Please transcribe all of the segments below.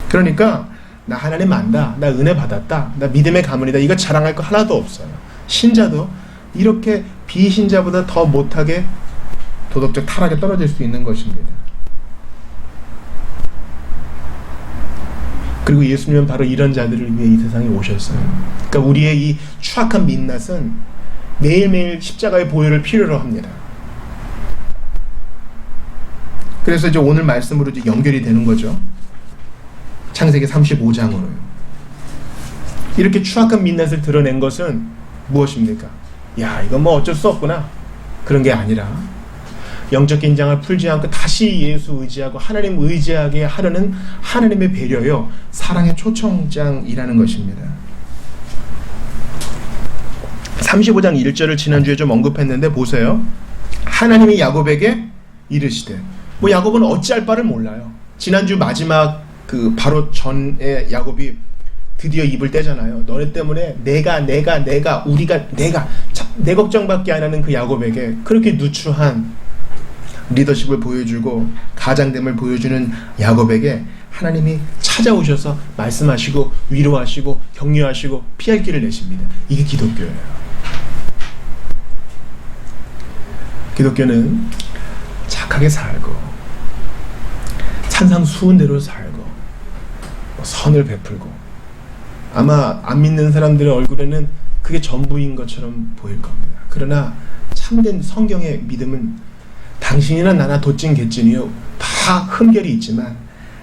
그러니까 나 하나님 안다, 나 은혜 받았다, 나 믿음의 가문이다, 이거 자랑할 거 하나도 없어요. 신자도 이렇게 비신자보다 더 못하게 도덕적 타락에 떨어질 수 있는 것입니다. 그리고 예수님은 바로 이런 자들을 위해 이 세상에 오셨어요. 그러니까 우리의 이 추악한 민낯은 매일매일 십자가의 보혈을 필요로 합니다. 그래서 이제 오늘 말씀으로 이제 연결이 되는 거죠. 창세기 35장으로요. 이렇게 추악한 민낯을 드러낸 것은 무엇입니까? 야, 이건 뭐 어쩔 수 없구나. 그런 게 아니라 영적 긴장을 풀지 않고 다시 예수 의지하고 하나님 의지하게 하려는 하나님의 배려요, 사랑의 초청장이라는 것입니다. 35장 1절을 지난주에 좀 언급했는데 보세요. 하나님이 야곱에게 이르시되, 뭐 야곱은 어찌할 바를 몰라요. 지난주 마지막 그 바로 전에 야곱이 드디어 입을 떼잖아요. 너네 때문에 내가 우리가 내 걱정밖에 안 하는 그 야곱에게 그렇게 누추한 리더십을 보여주고 가장됨을 보여주는 야곱에게 하나님이 찾아오셔서 말씀하시고 위로하시고 격려하시고 피할 길을 내십니다. 이게 기독교예요. 기독교는 착하게 살고 산상수훈대로 살고 선을 베풀고, 아마 안 믿는 사람들의 얼굴에는 그게 전부인 것처럼 보일 겁니다. 그러나 참된 성경의 믿음은 당신이나 나나 도찐 개찐이요 다 흠결이 있지만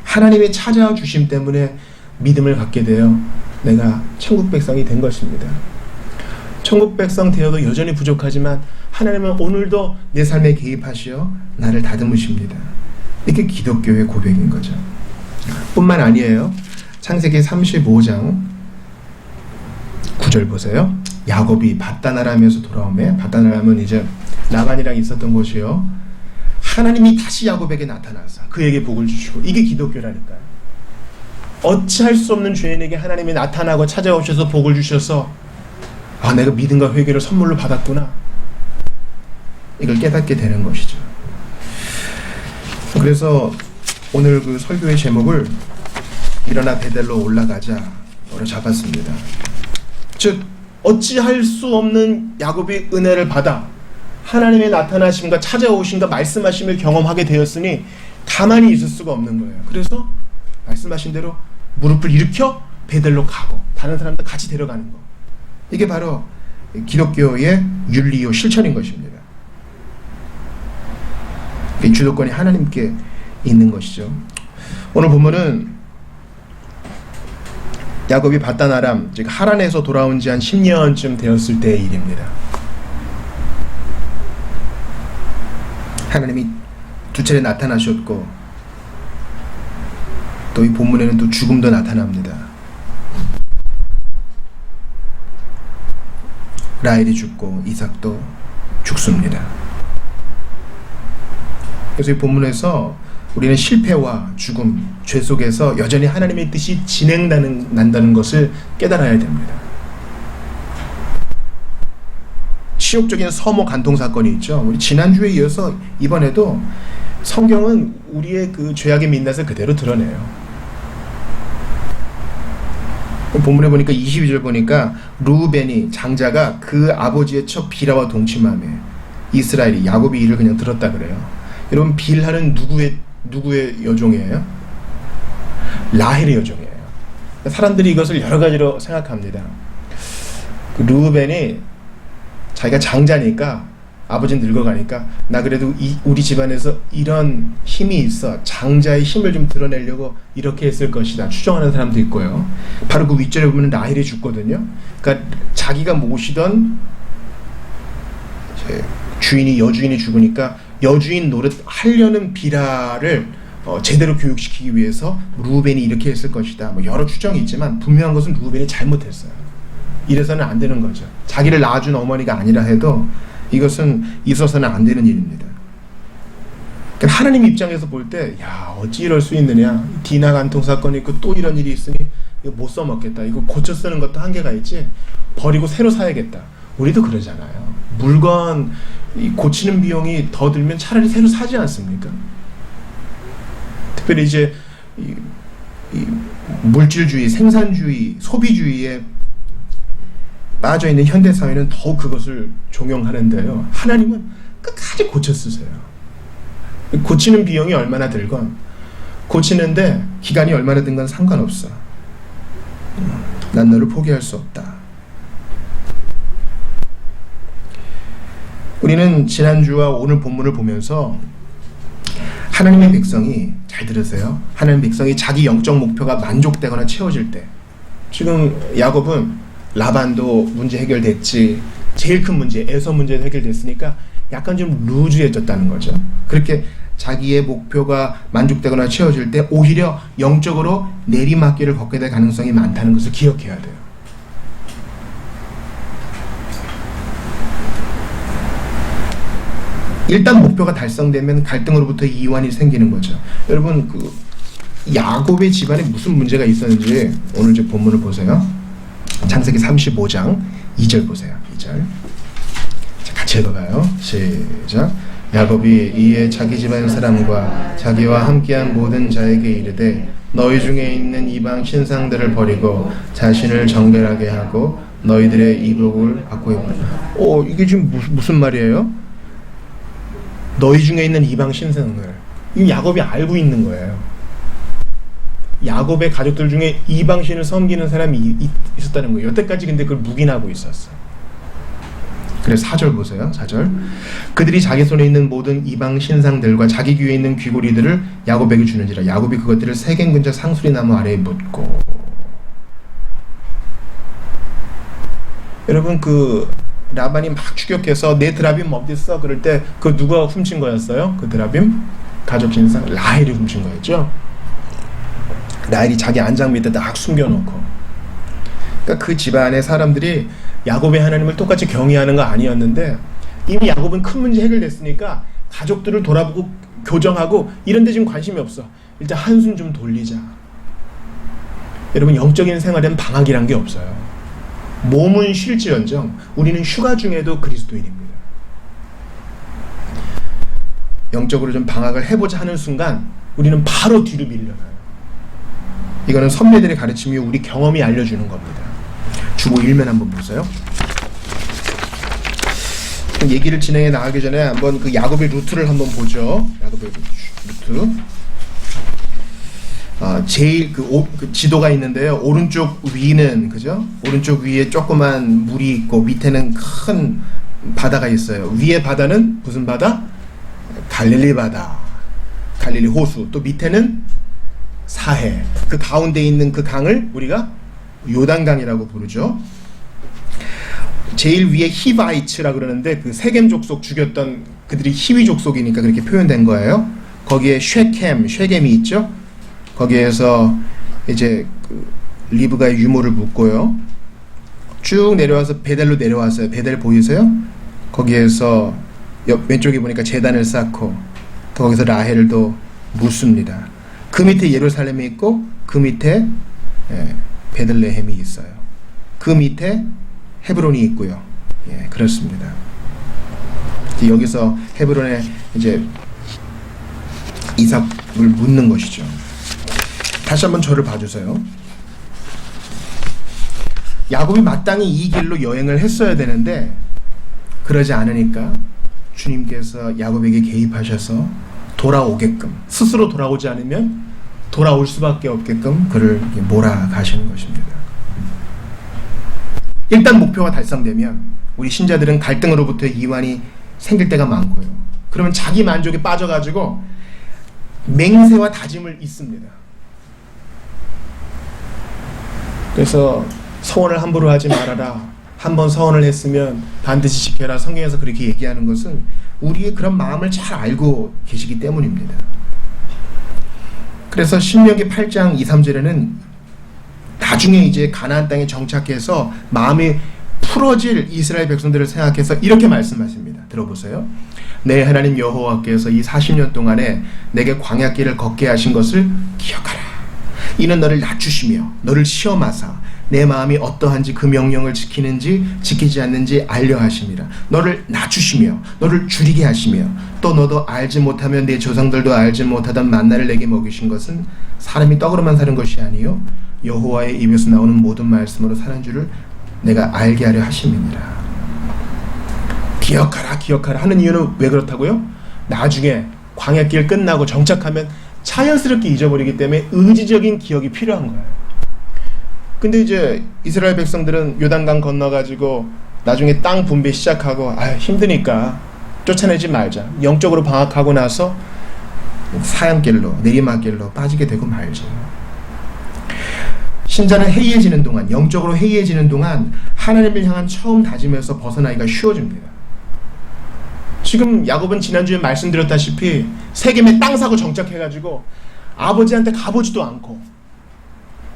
하나님의 찾아와 주심 때문에 믿음을 갖게 되어 내가 천국 백성이 된 것입니다. 천국 백성 되어도 여전히 부족하지만 하나님은 오늘도 내 삶에 개입하시어 나를 다듬으십니다. 이게 기독교의 고백인 거죠. 뿐만 아니에요. 창세기 35장 9절 보세요. 야곱이 밧단아람에서 돌아오매, 밧단아람은 이제 라반이랑 있었던 곳이요, 하나님이 다시 야곱에게 나타나서 그에게 복을 주시고, 이게 기독교라니까요. 어찌할 수 없는 죄인에게 하나님이 나타나고 찾아오셔서 복을 주셔서, 아, 내가 믿음과 회개를 선물로 받았구나, 이걸 깨닫게 되는 것이죠. 그래서 오늘 그 설교의 제목을 일어나 베델로 올라가자로 잡았습니다. 즉, 어찌할 수 없는 야곱이 은혜를 받아 하나님의 나타나심과 찾아오심과 말씀하심을 경험하게 되었으니 가만히 있을 수가 없는 거예요. 그래서 말씀하신 대로 무릎을 일으켜 베델로 가고 다른 사람들 같이 데려가는 거, 이게 바로 기독교의 윤리요 실천인 것입니다. 주도권이 하나님께 있는 것이죠. 오늘 본문은 야곱이 밧단아람, 즉 하란에서 돌아온 지 한 10년쯤 되었을 때의 일입니다. 하나님이 두 차례 나타나셨고, 또 이 본문에는 또 죽음도 나타납니다. 라헬이 죽고 이삭도 죽습니다. 그래서 이 본문에서 우리는 실패와 죽음, 죄 속에서 여전히 하나님의 뜻이 진행난다는 것을 깨달아야 됩니다. 치욕적인 서모 간통 사건이 있죠. 우리 지난주에 이어서 이번에도 성경은 우리의 그 죄악의 민낯을 그대로 드러내요. 본문에 보니까 22절 보니까 르우벤이 장자가 그 아버지의 첩 비라와 동침하며 이스라엘이 야곱이 이를 그냥 들었다 그래요. 여러분, 빌하는 누구의 여종이에요? 라헬의 여종이에요. 사람들이 이것을 여러 가지로 생각합니다. 그 르우벤이 자기가 장자니까, 아버지는 늙어가니까, 나 그래도 우리 집안에서 이런 힘이 있어, 장자의 힘을 좀 드러내려고 이렇게 했을 것이다, 추정하는 사람도 있고요. 바로 그 윗절에 보면 라헬이 죽거든요. 그러니까 자기가 모시던 여주인이 죽으니까 여주인 노릇 하려는 비라를 제대로 교육시키기 위해서 르우벤이 이렇게 했을 것이다, 뭐 여러 추정이 있지만 분명한 것은 르우벤이 잘못했어요. 이래서는 안 되는 거죠. 자기를 낳아준 어머니가 아니라 해도 이것은 있어서는 안 되는 일입니다. 그러니까 하나님 입장에서 볼 때, 야, 어찌 이럴 수 있느냐, 디나 간통 사건이 있고 또 이런 일이 있으니 이거 못 써먹겠다, 이거 고쳐 쓰는 것도 한계가 있지, 버리고 새로 사야겠다. 우리도 그러잖아요. 물건 고치는 비용이 더 들면 차라리 새로 사지 않습니까? 특별히 이제 물질주의, 생산주의, 소비주의에 빠져있는 현대사회는 더욱 그것을 종용하는데요. 하나님은 끝까지 고쳐 쓰세요. 고치는 비용이 얼마나 들건, 고치는데 기간이 얼마나 든 건 상관없어. 난 너를 포기할 수 없다. 우리는 지난주와 오늘 본문을 보면서 하나님의 백성이, 잘 들으세요, 하나님의 백성이 자기 영적 목표가 만족되거나 채워질 때, 지금 야곱은 라반도 문제 해결됐지, 제일 큰 문제 에서 문제도 해결됐으니까 약간 좀 루즈해졌다는 거죠. 그렇게 자기의 목표가 만족되거나 채워질 때 오히려 영적으로 내리막길을 걷게 될 가능성이 많다는 것을 기억해야 돼요. 일단 목표가 달성되면 갈등으로부터 이완이 생기는 거죠. 여러분, 그 야곱의 집안에 무슨 문제가 있었는지 오늘 제 본문을 보세요. 창세기 35장 2절 보세요. 2절. 자, 같이 읽어봐요. 시작. 야곱이 이에 자기 집안 사람과 자기와 함께한 모든 자에게 이르되 너희 중에 있는 이방 신상들을 버리고 자신을 정결하게 하고 너희들의 이복을 바꿔 입으라. 이게 지금 무슨 말이에요? 너희 중에 있는 이방 신상들. 이 야곱이 알고 있는 거예요. 야곱의 가족들 중에 이방신을 섬기는 사람이 있었다는 거예요. 여태까지 근데 그걸 묵인하고 있었어. 그래서 4절 보세요. 4절. 그들이 자기 손에 있는 모든 이방 신상들과 자기 귀에 있는 귀고리들을 야곱에게 주는지라. 야곱이 그것들을 세겜 근처 상수리 나무 아래에 묻고. 여러분, 그 라반이 막 추격해서 내 드라빔 어딨어? 그럴 때 그 누가 훔친 거였어요? 그 드라빔? 가족 신상 라헬이 훔친 거였죠. 라헬이 자기 안장 밑에 딱 숨겨놓고. 그러니까 그 집안의 사람들이 야곱의 하나님을 똑같이 경외하는 거 아니었는데 이미 야곱은 큰 문제 해결됐으니까 가족들을 돌아보고 교정하고 이런 데 지금 관심이 없어. 일단 한숨 좀 돌리자. 여러분, 영적인 생활에는 방학이란 게 없어요. 몸은 쉴지언정 우리는 휴가 중에도 그리스도인입니다. 영적으로 좀 방학을 해보자 하는 순간 우리는 바로 뒤로 밀려나요. 이거는 선배들의 가르침이 우리 경험이 알려주는 겁니다. 주보 1면 한번 보세요. 얘기를 진행해 나가기 전에 한번 그 야곱의 루트를 한번 보죠. 야곱의 루트. 제일 그 지도가 있는데요. 오른쪽 위는, 그죠? 오른쪽 위에 조그만 물이 있고 밑에는 큰 바다가 있어요. 위에 바다는 무슨 바다? 갈릴리 바다, 갈릴리 호수. 또 밑에는 사해. 그 가운데 있는 그 강을 우리가 요단강이라고 부르죠. 제일 위에 히바이츠라 그러는데 그 세겜 족속 죽였던 그들이 히위 족속이니까 그렇게 표현된 거예요. 거기에 쉐겜이 있죠. 거기에서 이제 그 리브가의 유모를 묻고요. 쭉 내려와서 베델로 내려왔어요. 베델 보이세요? 거기에서 왼쪽에 보니까 제단을 쌓고 또 거기서 라헬을 또 묻습니다. 그 밑에 예루살렘이 있고 그 밑에 베들레헴이 있어요. 그 밑에 헤브론이 있고요. 예, 그렇습니다. 여기서 헤브론에 이제 이삭을 묻는 것이죠. 다시 한번 저를 봐주세요. 야곱이 마땅히 이 길로 여행을 했어야 되는데 그러지 않으니까 주님께서 야곱에게 개입하셔서 돌아오게끔, 스스로 돌아오지 않으면 돌아올 수밖에 없게끔 그를 몰아가시는 것입니다. 일단 목표가 달성되면 우리 신자들은 갈등으로부터 이완이 생길 때가 많고요. 그러면 자기 만족에 빠져가지고 맹세와 다짐을 잊습니다. 그래서 서원을 함부로 하지 말아라. 한번 서원을 했으면 반드시 지켜라. 성경에서 그렇게 얘기하는 것은 우리의 그런 마음을 잘 알고 계시기 때문입니다. 그래서 신명기 8장 2, 3절에는 나중에 이제 가나안 땅에 정착해서 마음이 풀어질 이스라엘 백성들을 생각해서 이렇게 말씀하십니다. 들어보세요. 내 하나님 여호와께서 이 40년 동안에 내게 광야길을 걷게 하신 것을 기억하라. 이는 너를 낮추시며 너를 시험하사 내 마음이 어떠한지 그 명령을 지키는지 지키지 않는지 알려 하심이라. 너를 낮추시며 너를 줄이게 하시며 또 너도 알지 못하면 내 조상들도 알지 못하던 만나를 내게 먹이신 것은 사람이 떡으로만 사는 것이 아니요 여호와의 입에서 나오는 모든 말씀으로 사는 줄을 내가 알게 하려 하심이니라. 기억하라 기억하라 하는 이유는 왜 그렇다고요? 나중에 광야길 끝나고 정착하면 자연스럽게 잊어버리기 때문에 의지적인 기억이 필요한 거예요. 근데 이제 이스라엘 백성들은 요단강 건너가지고 나중에 땅 분배 시작하고 힘드니까 쫓아내지 말자. 영적으로 방학하고 나서 사양길로 내리막길로 빠지게 되고 말죠. 신자는 해이해지는 동안, 영적으로 해이해지는 동안 하나님을 향한 처음 다짐에서 벗어나기가 쉬워집니다. 지금 야곱은 지난주에 말씀드렸다시피 세겜에 땅 사고 정착해가지고 아버지한테 가보지도 않고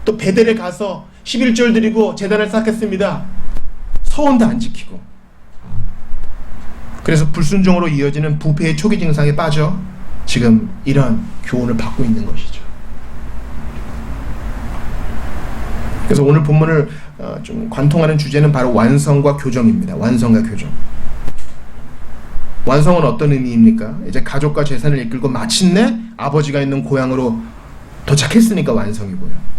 또 베델에 가서 11절 드리고 제단을 쌓겠습니다. 서원도 안 지키고, 그래서 불순종으로 이어지는 부패의 초기 증상에 빠져 지금 이런 교훈을 받고 있는 것이죠. 그래서 오늘 본문을 좀 관통하는 주제는 바로 완성과 교정입니다. 완성과 교정. 완성은 어떤 의미입니까? 이제 가족과 재산을 이끌고 마침내 아버지가 있는 고향으로 도착했으니까 완성이고요.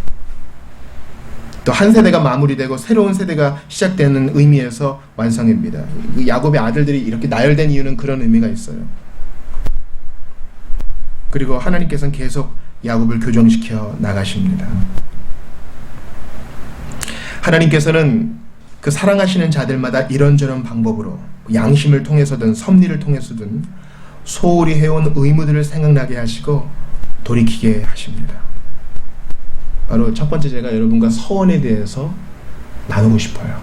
또 한 세대가 마무리되고 새로운 세대가 시작되는 의미에서 완성입니다. 야곱의 아들들이 이렇게 나열된 이유는 그런 의미가 있어요. 그리고 하나님께서는 계속 야곱을 교정시켜 나가십니다. 하나님께서는 그 사랑하시는 자들마다 이런저런 방법으로 양심을 통해서든 섭리를 통해서든 소홀히 해온 의무들을 생각나게 하시고 돌이키게 하십니다. 바로 첫 번째 제가 여러분과 서원에 대해서 나누고 싶어요.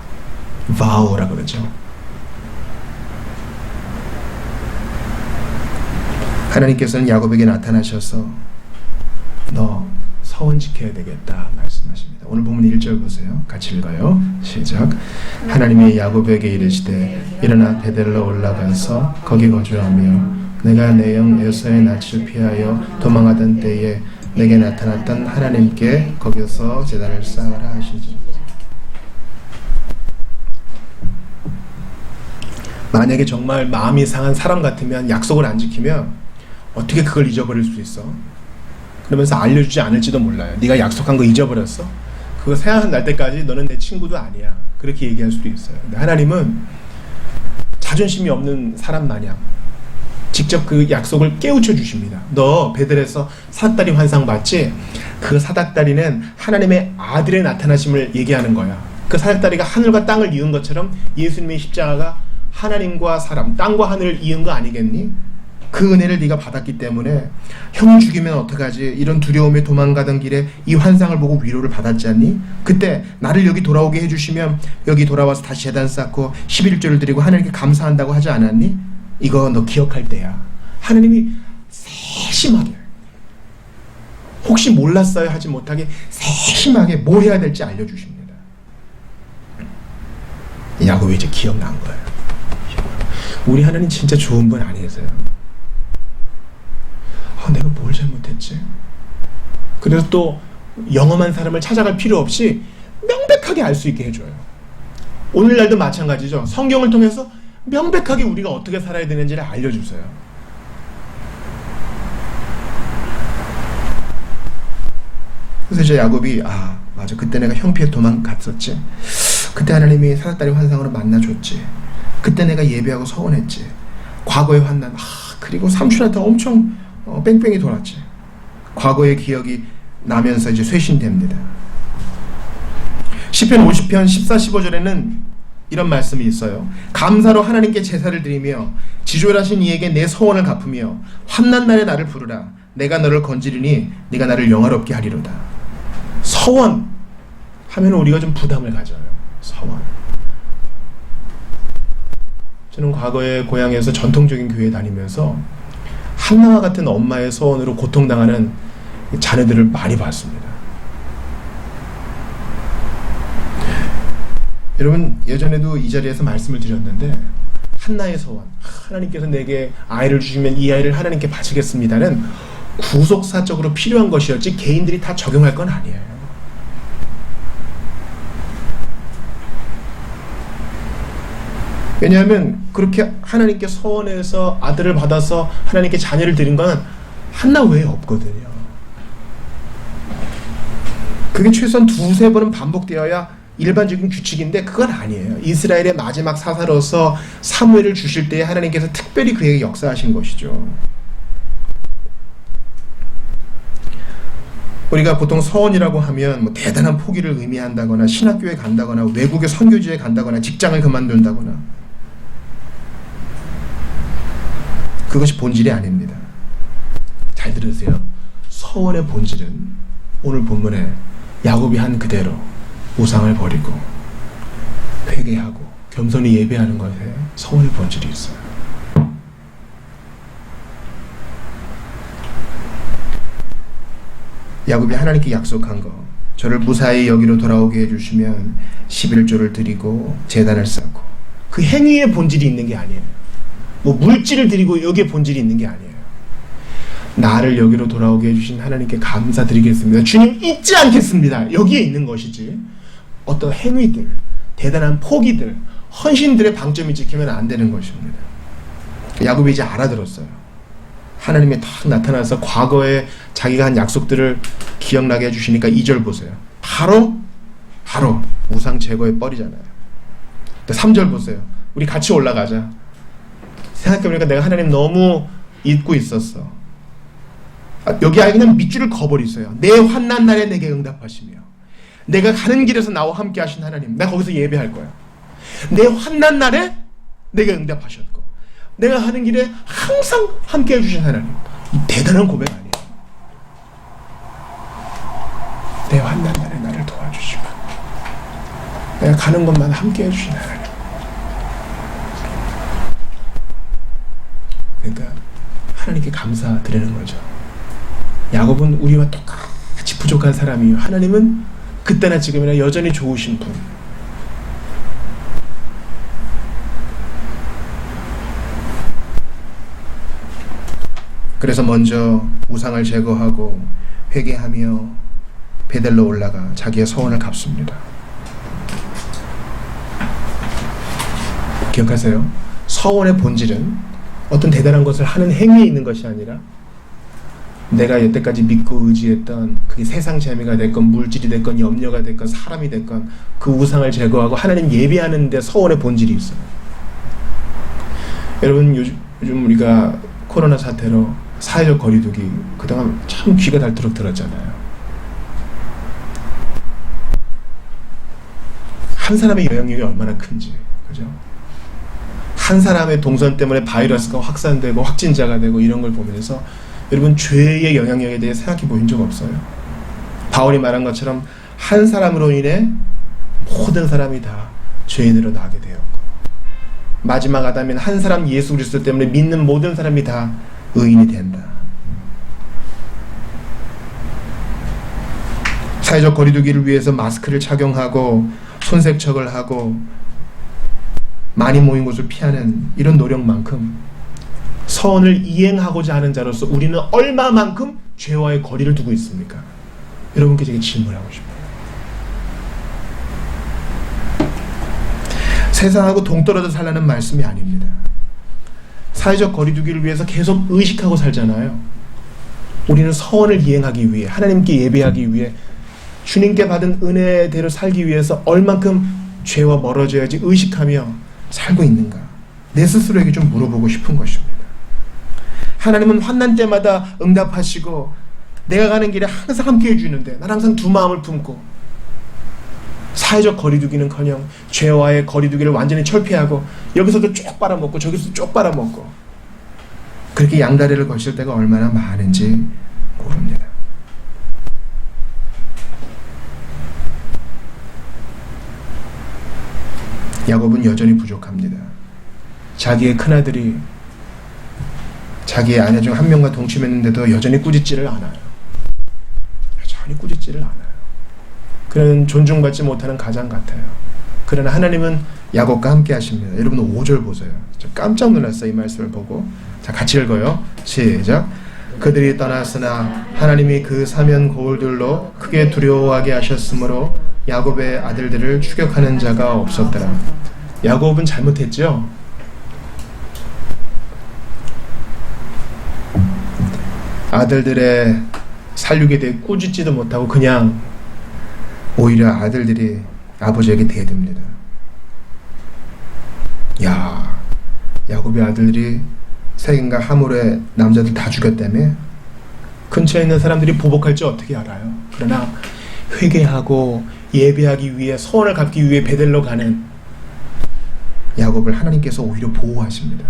vow라 그러죠. 하나님께서는 야곱에게 나타나셔서 너 서원 지켜야 되겠다 말씀하십니다. 오늘 보면 1절 보세요. 같이 읽어요. 시작. 하나님이 야곱에게 이르시되 일어나 베델로 올라가서 거기 거주하며 내가 내 영 에서의 낯을 피하여 도망하던 때에 내게 나타났던 하나님께 거기서 제단을 쌓으라 하시죠. 만약에 정말 마음이 상한 사람 같으면 약속을 안 지키면 어떻게 그걸 잊어버릴 수 있어? 그러면서 알려주지 않을지도 몰라요. 네가 약속한 거 잊어버렸어? 그거 생각날 때까지 너는 내 친구도 아니야. 그렇게 얘기할 수도 있어요. 근데 하나님은 자존심이 없는 사람 마냥 직접 그 약속을 깨우쳐 주십니다. 너 베델에서 사닥다리 환상 봤지? 그 사닥다리는 하나님의 아들의 나타나심을 얘기하는 거야. 그 사닥다리가 하늘과 땅을 이은 것처럼 예수님의 십자가가 하나님과 사람, 땅과 하늘을 이은 거 아니겠니? 그 은혜를 네가 받았기 때문에 형 죽이면 어떡하지? 이런 두려움에 도망가던 길에 이 환상을 보고 위로를 받았지 않니? 그때 나를 여기 돌아오게 해주시면 여기 돌아와서 다시 제단 쌓고 11조를 드리고 하나님께 감사한다고 하지 않았니? 이거 너 기억할 때야. 하나님이 세심하게, 혹시 몰랐어요 하지 못하게 세심하게 뭐 해야 될지 알려주십니다. 야곱이 이제 기억난 거예요. 우리 하나님 진짜 좋은 분 아니세요? 내가 뭘 잘못했지? 그래서 또 영험한 사람을 찾아갈 필요 없이 명백하게 알 수 있게 해줘요. 오늘날도 마찬가지죠. 성경을 통해서 명백하게 우리가 어떻게 살아야 되는지를 알려주세요. 그래서 이제 야곱이 맞아, 그때 내가 형 피해 도망갔었지. 그때 하나님이 사닥다리 환상으로 만나줬지. 그때 내가 예배하고 서원했지. 과거의 환난, 그리고 삼촌한테 엄청 뺑뺑이 돌았지. 과거의 기억이 나면서 이제 쇄신됩니다. 시편 50편 14, 15절에는 이런 말씀이 있어요. 감사로 하나님께 제사를 드리며 지존하신 이에게 내 소원을 갚으며 환난 날에 나를 부르라. 내가 너를 건지리니 네가 나를 영화롭게 하리로다. 서원 하면 우리가 좀 부담을 가져요. 서원. 저는 과거에 고향에서 전통적인 교회에 다니면서 한나와 같은 엄마의 소원으로 고통당하는 자녀들을 많이 봤습니다. 여러분, 예전에도 이 자리에서 말씀을 드렸는데 한나의 소원, 하나님께서 내게 아이를 주시면 이 아이를 하나님께 바치겠습니다는 구속사적으로 필요한 것이었지 개인들이 다 적용할 건 아니에요. 왜냐하면 그렇게 하나님께 서원해서 아들을 받아서 하나님께 자녀를 드린 건 한나 외에 없거든요. 그게 최소한 두세 번은 반복되어야 일반적인 규칙인데 그건 아니에요. 이스라엘의 마지막 사사로서 사무엘을 주실 때 하나님께서 특별히 그에게 역사하신 것이죠. 우리가 보통 서원이라고 하면 뭐 대단한 포기를 의미한다거나 신학교에 간다거나 외국의 선교지에 간다거나 직장을 그만둔다거나, 그것이 본질이 아닙니다. 잘 들으세요. 서원의 본질은 오늘 본문에 야곱이 한 그대로 우상을 버리고 회개하고 겸손히 예배하는 것에 서원의 본질이 있어요. 야곱이 하나님께 약속한 거, 저를 무사히 여기로 돌아오게 해주시면 11조를 드리고 제단을 쌓고, 그 행위의 본질이 있는 게 아니에요. 뭐 물질을 드리고 여기에 본질이 있는 게 아니에요. 나를 여기로 돌아오게 해주신 하나님께 감사드리겠습니다. 주님 잊지 않겠습니다. 여기에 있는 것이지 어떤 행위들, 대단한 포기들, 헌신들의 방점이 찍히면 안 되는 것입니다. 야곱이 이제 알아들었어요. 하나님이 딱 나타나서 과거에 자기가 한 약속들을 기억나게 해주시니까 2절 보세요. 바로 우상 제거의 뻘이잖아요. 3절 보세요. 우리 같이 올라가자. 생각해보니까 내가 하나님 너무 잊고 있었어. 여기 아예 그냥 밑줄을 그어버리세요. 내 환난 날에 내게 응답하시며 내가 가는 길에서 나와 함께 하신 하나님, 내가 거기서 예배할 거야. 내 환난 날에 내게 응답하셨고 내가 하는 길에 항상 함께 해주신 하나님. 이 대단한 고백 아니에요? 내 환난 날에 나를 도와주시고 내가 가는 곳마다 함께 해주신 하나님. 그러니까 하나님께 감사드리는 거죠. 야곱은 우리와 똑같이 부족한 사람이에요. 하나님은 그때나 지금이나 여전히 좋으신 분. 그래서 먼저 우상을 제거하고 회개하며 베델로 올라가 자기의 서원을 갚습니다. 기억하세요. 서원의 본질은 어떤 대단한 것을 하는 행위에 있는 것이 아니라 내가 여태까지 믿고 의지했던 그게 세상 재미가 됐건 물질이 됐건 염려가 됐건 사람이 됐건 그 우상을 제거하고 하나님 예배하는 데 서원의 본질이 있어요. 여러분 요즘 우리가 코로나 사태로 사회적 거리두기 그동안 참 귀가 닳도록 들었잖아요. 한 사람의 영향력이 얼마나 큰지, 그죠? 한 사람의 동선 때문에 바이러스가 확산되고 확진자가 되고 이런 걸 보면서 여러분 죄의 영향력에 대해 생각해 보신 적 없어요? 바울이 말한 것처럼 한 사람으로 인해 모든 사람이 다 죄인으로 나게 되었고 마지막 아담인 한 사람 예수 그리스도 때문에 믿는 모든 사람이 다 의인이 된다. 사회적 거리두기를 위해서 마스크를 착용하고 손세척을 하고 많이 모인 곳을 피하는 이런 노력만큼 서원을 이행하고자 하는 자로서 우리는 얼마만큼 죄와의 거리를 두고 있습니까? 여러분께 제가 질문하고 싶어요. 세상하고 동떨어져 살라는 말씀이 아닙니다. 사회적 거리두기를 위해서 계속 의식하고 살잖아요. 우리는 서원을 이행하기 위해, 하나님께 예배하기 위해, 주님께 받은 은혜대로 살기 위해서 얼만큼 죄와 멀어져야지 의식하며 살고 있는가? 내 스스로에게 좀 물어보고 싶은 것입니다. 하나님은 환난 때마다 응답하시고 내가 가는 길에 항상 함께 해주는데 난 항상 두 마음을 품고 사회적 거리두기는커녕 죄와의 거리두기를 완전히 철폐하고 여기서도 쭉 빨아먹고 저기서도 쭉 빨아먹고 그렇게 양다리를 거실 때가 얼마나 많은지 모릅니다. 야곱은 여전히 부족합니다. 자기의 큰아들이 자기의 아내 중 한 명과 동침했는데도 여전히 꾸짖지를 않아요. 여전히 꾸짖지를 않아요. 그는 존중받지 못하는 가장 같아요. 그러나 하나님은 야곱과 함께 하십니다. 여러분 5절 보세요. 저 깜짝 놀랐어요. 이 말씀을 보고. 자, 같이 읽어요. 시작. 그들이 떠났으나 하나님이 그 사면 거울들로 크게 두려워하게 하셨으므로 야곱의 아들들을 추격하는 자가 없었더라. 야곱은 잘못했죠. 아들들의 살육에 대해 꾸짖지도 못하고 그냥 오히려 아들들이 아버지에게 대듭니다. 야, 야곱의 아들들이 세겜과 하몰의 남자들 다 죽였다며? 근처에 있는 사람들이 보복할 줄 어떻게 알아요? 그러나 회개하고 예배하기 위해, 소원을 갚기 위해 베델로 가는 야곱을 하나님께서 오히려 보호하십니다.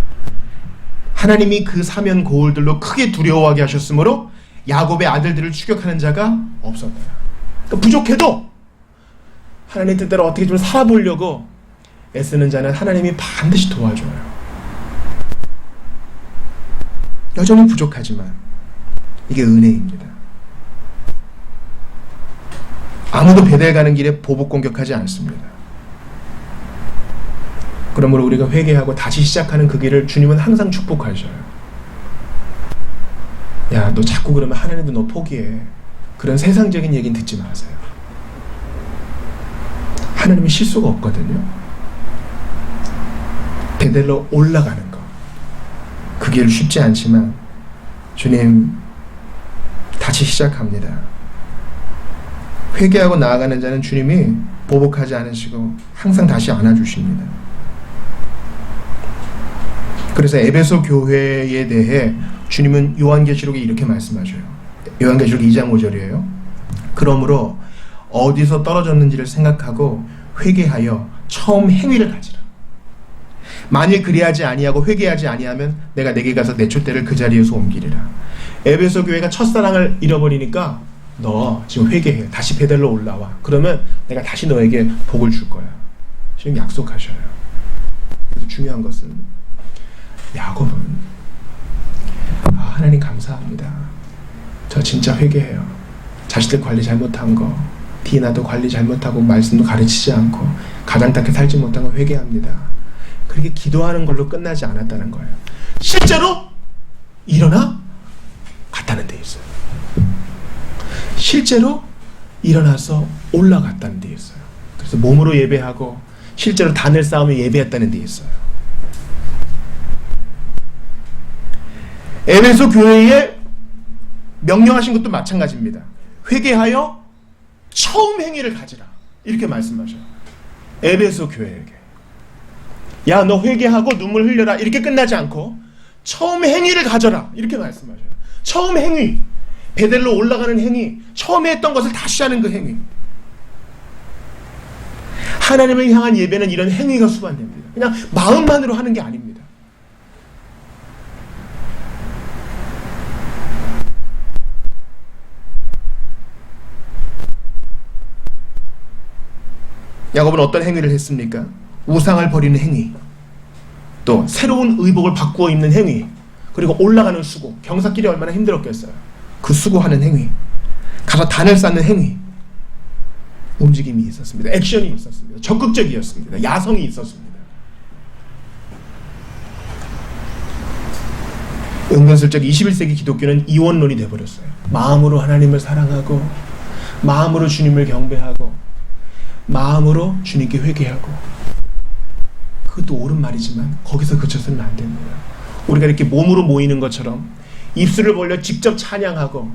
하나님이 그 사면 거울들로 크게 두려워하게 하셨으므로 야곱의 아들들을 추격하는 자가 없었다. 그러니까 부족해도 하나님 뜻대로 어떻게 좀 살아보려고 애쓰는 자는 하나님이 반드시 도와줘요. 여전히 부족하지만 이게 은혜입니다. 아무도 베델 가는 길에 보복 공격하지 않습니다. 그러므로 우리가 회개하고 다시 시작하는 그 길을 주님은 항상 축복하셔요. 야, 너 자꾸 그러면 하나님도 너 포기해. 그런 세상적인 얘기는 듣지 마세요. 하나님은 실수가 없거든요. 베델로 올라가는 거, 그 길 쉽지 않지만 주님 다시 시작합니다. 회개하고 나아가는 자는 주님이 보복하지 않으시고 항상 다시 안아주십니다. 그래서 에베소 교회에 대해 주님은 요한계시록에 이렇게 말씀하셔요. 요한계시록 2장 5절이에요. 그러므로 어디서 떨어졌는지를 생각하고 회개하여 처음 행위를 가지라. 만일 그리하지 아니하고 회개하지 아니하면 내가 내게 가서 내 촛대를 그 자리에서 옮기리라. 에베소 교회가 첫사랑을 잃어버리니까 너 지금 회개해. 다시 베델로 올라와. 그러면 내가 다시 너에게 복을 줄 거야. 지금 약속하셔요. 그래서 중요한 것은 야곱은 하나님 감사합니다. 저 진짜 회개해요. 자식들 관리 잘못한 거, 디나도 관리 잘못하고 말씀도 가르치지 않고 가장답게 살지 못한 거 회개합니다. 그렇게 기도하는 걸로 끝나지 않았다는 거예요. 실제로 일어나 갔다는 데 있어요. 실제로 일어나서 올라갔다는 데 있어요. 그래서 몸으로 예배하고 실제로 단을 쌓으며 예배했다는 데 있어요. 에베소 교회에 명령하신 것도 마찬가지입니다. 회개하여 처음 행위를 가지라. 이렇게 말씀하셔요. 에베소 교회에게. 야, 너 회개하고 눈물 흘려라. 이렇게 끝나지 않고 처음 행위를 가져라. 이렇게 말씀하셔요. 처음 행위. 베델로 올라가는 행위. 처음에 했던 것을 다시 하는 그 행위. 하나님을 향한 예배는 이런 행위가 수반됩니다. 그냥 마음만으로 하는 게 아닙니다. 야곱은 어떤 행위를 했습니까? 우상을 버리는 행위, 또 새로운 의복을 바꾸어 입는 행위, 그리고 올라가는 수고, 경사길이 얼마나 힘들었겠어요. 그 수고하는 행위, 가서 단을 쌓는 행위, 움직임이 있었습니다. 액션이 있었습니다. 적극적이었습니다. 야성이 있었습니다. 은근슬쩍 21세기 기독교는 이원론이 되어버렸어요. 마음으로 하나님을 사랑하고 마음으로 주님을 경배하고 마음으로 주님께 회개하고, 그것도 옳은 말이지만 거기서 그쳐서는 안 됩니다. 우리가 이렇게 몸으로 모이는 것처럼 입술을 벌려 직접 찬양하고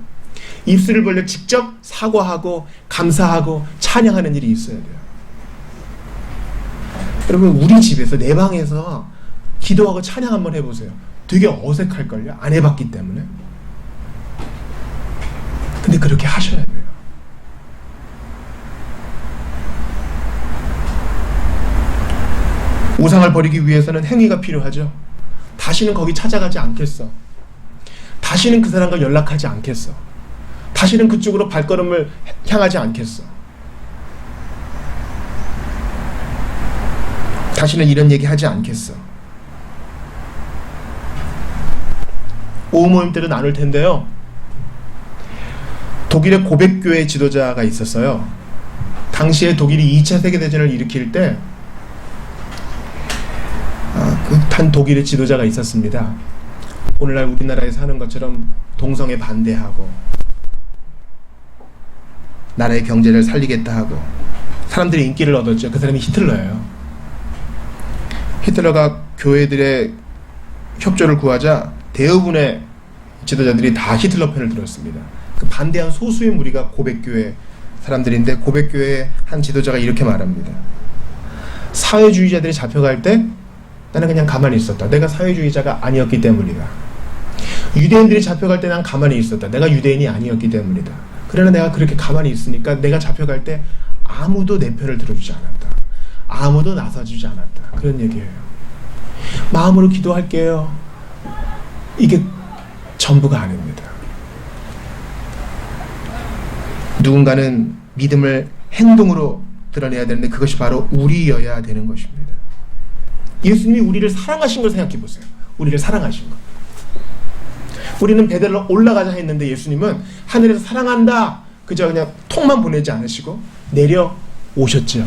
입술을 벌려 직접 사과하고 감사하고 찬양하는 일이 있어야 돼요. 여러분, 우리 집에서 내 방에서 기도하고 찬양 한번 해보세요. 되게 어색할걸요? 안 해봤기 때문에. 근데 그렇게 하셔야 돼요. 우상을 버리기 위해서는 행위가 필요하죠. 다시는 거기 찾아가지 않겠어. 다시는 그 사람과 연락하지 않겠어. 다시는 그쪽으로 발걸음을 향하지 않겠어. 다시는 이런 얘기 하지 않겠어. 오후 모임 때도 나눌 텐데요. 독일의 고백교회 지도자가 있었어요. 당시에 독일이 2차 세계대전을 일으킬 때 한 독일의 지도자가 있었습니다. 오늘날 우리나라에서 하는 것처럼 동성애 반대하고 나라의 경제를 살리겠다 하고 사람들이 인기를 얻었죠. 그 사람이 히틀러예요. 히틀러가 교회들의 협조를 구하자 대부분의 지도자들이 다 히틀러 편을 들었습니다. 그 반대한 소수의 무리가 고백교회 사람들인데, 고백교회의 한 지도자가 이렇게 말합니다. 사회주의자들이 잡혀갈 때 나는 그냥 가만히 있었다. 내가 사회주의자가 아니었기 때문이다. 유대인들이 잡혀갈 때 난 가만히 있었다. 내가 유대인이 아니었기 때문이다. 그러나 내가 그렇게 가만히 있으니까 내가 잡혀갈 때 아무도 내 편을 들어주지 않았다. 아무도 나서주지 않았다. 그런 얘기예요. 마음으로 기도할게요. 이게 전부가 아닙니다. 누군가는 믿음을 행동으로 드러내야 되는데 그것이 바로 우리여야 되는 것입니다. 예수님이 우리를 사랑하신 걸 생각해 보세요. 우리를 사랑하신 것. 우리는 베델로 올라가자 했는데 예수님은 하늘에서 사랑한다 그저 그냥 톡만 보내지 않으시고 내려오셨죠.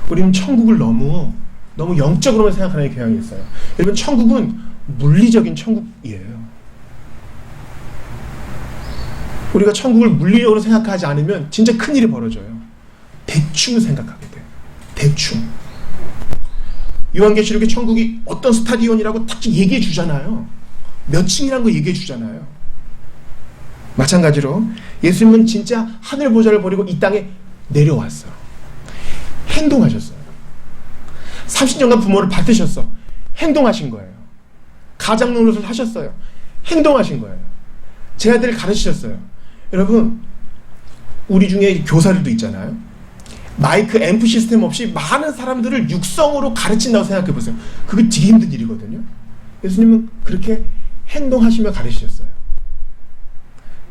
우리는 천국을 너무 영적으로만 생각하는 경향이 있어요. 여러분, 천국은 물리적인 천국이에요. 우리가 천국을 물리적으로 생각하지 않으면 진짜 큰일이 벌어져요. 대충 생각하게 돼요. 대충. 요한계시록의 천국이 어떤 스타디온이라고 딱 얘기해 주잖아요. 몇 층이라는 거 얘기해 주잖아요. 마찬가지로 예수님은 진짜 하늘 보좌를 버리고 이 땅에 내려왔어. 행동하셨어요. 30년간 부모를 받으셨어. 행동하신 거예요. 가장 노릇을 하셨어요. 행동하신 거예요. 제 아들을 가르치셨어요. 여러분, 우리 중에 교사들도 있잖아요. 마이크 앰프 시스템 없이 많은 사람들을 육성으로 가르친다고 생각해 보세요. 그게 되게 힘든 일이거든요. 예수님은 그렇게 행동하시며 가르치셨어요.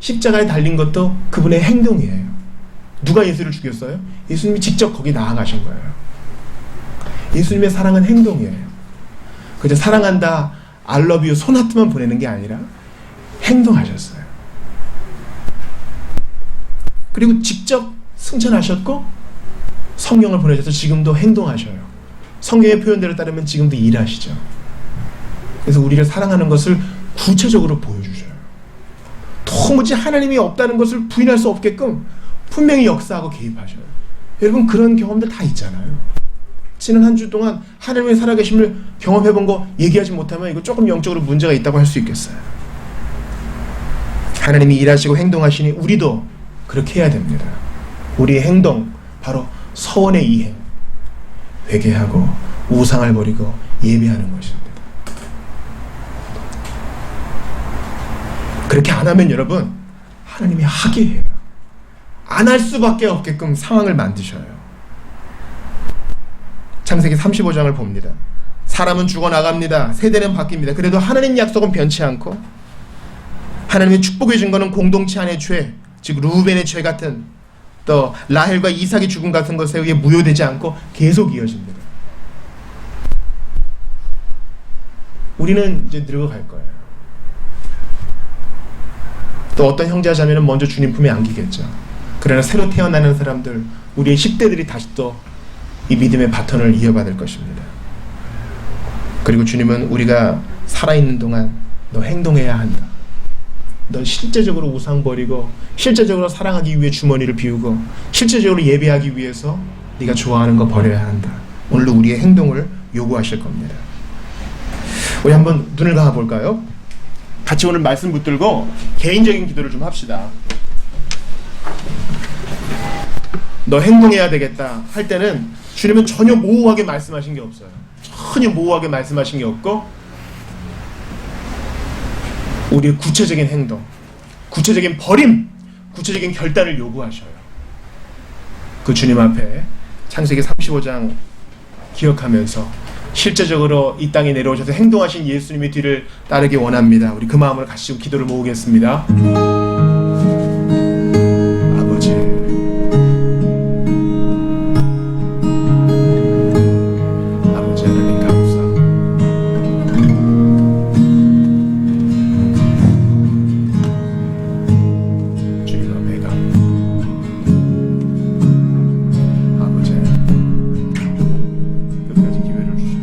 십자가에 달린 것도 그분의 행동이에요. 누가 예수를 죽였어요? 예수님이 직접 거기 나아가신 거예요. 예수님의 사랑은 행동이에요. 그저 사랑한다, I love you 손하트만 보내는 게 아니라 행동하셨어요. 그리고 직접 승천하셨고 성령을 보내셔서 지금도 행동하셔요. 성경의 표현대로 따르면 지금도 일하시죠. 그래서 우리를 사랑하는 것을 구체적으로 보여주셔요. 도무지 하나님이 없다는 것을 부인할 수 없게끔 분명히 역사하고 개입하셔요. 여러분, 그런 경험들 다 있잖아요. 지난 한 주 동안 하나님의 살아계심을 경험해본 거 얘기하지 못하면 이거 조금 영적으로 문제가 있다고 할 수 있겠어요. 하나님이 일하시고 행동하시니 우리도 그렇게 해야 됩니다. 우리의 행동, 바로 서원의 이행, 회개하고 우상을 버리고 예배하는 것입니다. 그렇게 안 하면 여러분, 하나님이 하게 해요. 안 할 수밖에 없게끔 상황을 만드셔요. 창세기 35장을 봅니다. 사람은 죽어나갑니다. 세대는 바뀝니다. 그래도 하나님 약속은 변치 않고, 하나님의 축복해 준 것은 공동체 안의 죄, 즉 루벤의 죄 같은, 또 라헬과 이삭의 죽음 같은 것에 의해 무효되지 않고 계속 이어집니다. 우리는 이제 늙어갈 거예요. 또 어떤 형제와 자매는 먼저 주님 품에 안기겠죠. 그러나 새로 태어나는 사람들, 우리의 10대들이 다시 또 이 믿음의 바톤을 이어받을 것입니다. 그리고 주님은 우리가 살아있는 동안 너 행동해야 한다. 너 실제적으로 우상 버리고, 실제적으로 사랑하기 위해 주머니를 비우고, 실제적으로 예배하기 위해서 네가 좋아하는 거 버려야 한다. 오늘도 우리의 행동을 요구하실 겁니다. 우리 한번 눈을 감아볼까요? 같이 오늘 말씀 붙들고 개인적인 기도를 좀 합시다. 너 행동해야 되겠다 할 때는 주님은 전혀 모호하게 말씀하신 게 없어요. 전혀 모호하게 말씀하신 게 없고, 우리의 구체적인 행동, 구체적인 버림, 구체적인 결단을 요구하셔요. 그 주님 앞에 창세기 35장 기억하면서 실제적으로 이 땅에 내려오셔서 행동하신 예수님의 뒤를 따르기 원합니다. 우리 그 마음으로 같이 기도를 모으겠습니다. 아버지, 아버지 하나님 감사합니다. 주님 앞에 가. 아버지, 끝까지 기회를 주시고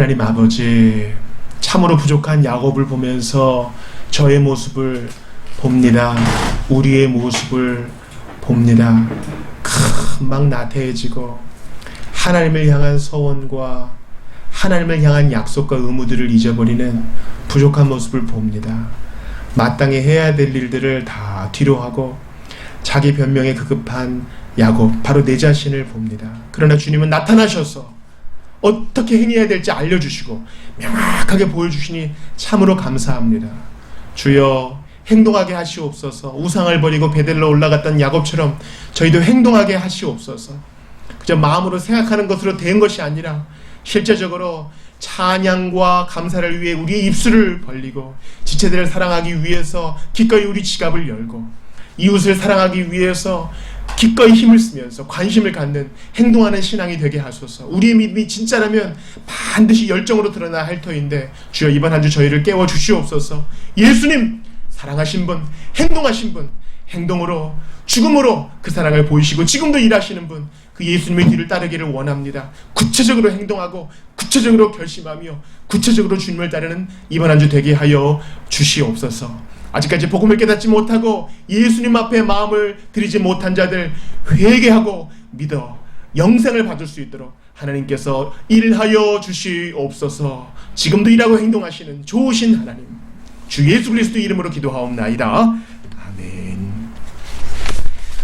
하나님 아버지, 참으로 부족한 야곱을 보면서 저의 모습을 봅니다. 우리의 모습을 봅니다. 금방 나태해지고 하나님을 향한 서원과 하나님을 향한 약속과 의무들을 잊어버리는 부족한 모습을 봅니다. 마땅히 해야 될 일들을 다 뒤로 하고 자기 변명에 급급한 야곱, 바로 내 자신을 봅니다. 그러나 주님은 나타나셔서 어떻게 행해야 될지 알려주시고 명확하게 보여주시니 참으로 감사합니다. 주여, 행동하게 하시옵소서. 우상을 버리고 베델로 올라갔던 야곱처럼 저희도 행동하게 하시옵소서. 그저 마음으로 생각하는 것으로 된 것이 아니라 실제적으로 찬양과 감사를 위해 우리의 입술을 벌리고 지체들을 사랑하기 위해서 기꺼이 우리 지갑을 열고 이웃을 사랑하기 위해서 기꺼이 힘을 쓰면서 관심을 갖는 행동하는 신앙이 되게 하소서. 우리의 믿음이 진짜라면 반드시 열정으로 드러나 할 터인데 주여, 이번 한 주 저희를 깨워 주시옵소서. 예수님 사랑하신 분, 행동하신 분, 행동으로 죽음으로 그 사랑을 보이시고 지금도 일하시는 분, 그 예수님의 뒤를 따르기를 원합니다. 구체적으로 행동하고 구체적으로 결심하며 구체적으로 주님을 따르는 이번 한 주 되게 하여 주시옵소서. 아직까지 복음을 깨닫지 못하고 예수님 앞에 마음을 드리지 못한 자들 회개하고 믿어 영생을 받을 수 있도록 하나님께서 일하여 주시옵소서. 지금도 일하고 행동하시는 좋으신 하나님, 주 예수 그리스도 이름으로 기도하옵나이다.